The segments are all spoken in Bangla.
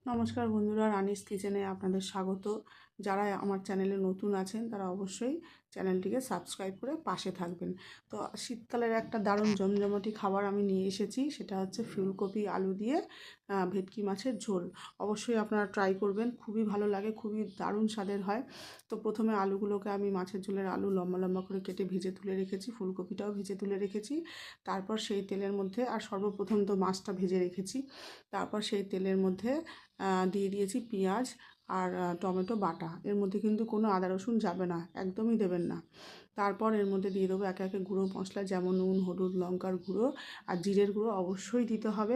নমস্কার বন্ধুরা, রানিস কিচেনে আপনাদের স্বাগত। যারা আমার চ্যানেলে নতুন আছেন তারা অবশ্যই চ্যানেলটিকে সাবস্ক্রাইব করে পাশে থাকবেন। তো শীতকালের একটা দারুণ জমজমাটি খাবার আমি নিয়ে এসেছি, সেটা হচ্ছে ফুলকপি আলু দিয়ে ভেটকি মাছের ঝোল। অবশ্যই আপনারা ট্রাই করবেন, খুবই ভালো লাগে, খুবই দারুণ স্বাদের হয়। তো প্রথমে আলুগুলোকে আমি মাছের ঝোলের আলু লম্বা লম্বা করে কেটে ভেজে তুলে রেখেছি, ফুলকপিটাও ভেজে তুলে রেখেছি। তারপর সেই তেলের মধ্যে সর্বপ্রথম তো মাছটা ভেজে রেখেছি। তারপর সেই তেলের মধ্যে দিয়ে দিয়েছি পেঁয়াজ আর টমেটো বাটা। এর মধ্যে কিন্তু কোনো আদা রসুন যাবে না, একদমই দেবেন না। তারপর এর মধ্যে দিয়ে দেবো একে একে গুঁড়ো মশলা, যেমন নুন, হলুদ, লঙ্কার গুঁড়ো আর জিরের গুঁড়ো অবশ্যই দিতে হবে।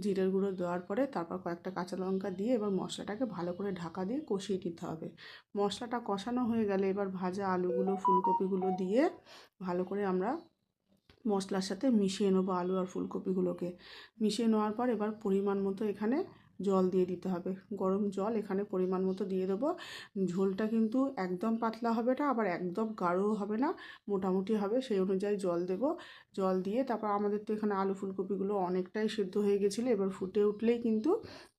জিরের গুঁড়ো দেওয়ার পরে তারপর কয়েকটা কাঁচা লঙ্কা দিয়ে এবার মশলাটাকে ভালো করে ঢাকা দিয়ে কষিয়ে নিতে হবে। মশলাটা কষানো হয়ে গেলে এবার ভাজা আলুগুলো, ফুলকপিগুলো দিয়ে ভালো করে আমরা মশলার সাথে মিশিয়ে নেবো আলু আর ফুলকপিগুলোকে। মিশিয়ে নেওয়ার পর এবার পরিমাণ মতো এখানে জল দিয়ে দিতে হবে, গরম জল এখানে পরিমাণ মতো দিয়ে দেবো। ঝোলটা কিন্তু একদম পাতলা হবে না, আবার একদম গাঢ়ও হবে না, মোটামুটি হবে, সেই অনুযায়ী জল দেব। জল দিয়ে তারপর আমাদের তো এখানে আলু ফুলকপিগুলো অনেকটাই সিদ্ধ হয়ে গেছিলো, এবার ফুটে উঠলেই কিন্তু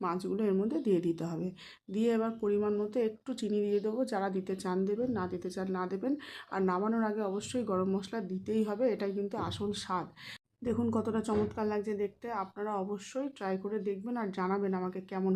মাছগুলো এর মধ্যে দিয়ে দিতে হবে। দিয়ে এবার পরিমাণ মতো একটু চিনি দিয়ে দেবো, যারা দিতে চান দেবেন, না দিতে চান না দেবেন। আর নামানোর আগে অবশ্যই গরম মশলা দিতেই হবে, এটাই কিন্তু আসল স্বাদ। দেখুন কতটা চমৎকার লাগছে দেখতে, আপনারা অবশ্যই ট্রাই করে দেখবেন আর জানাবেন আমাকে কেমন।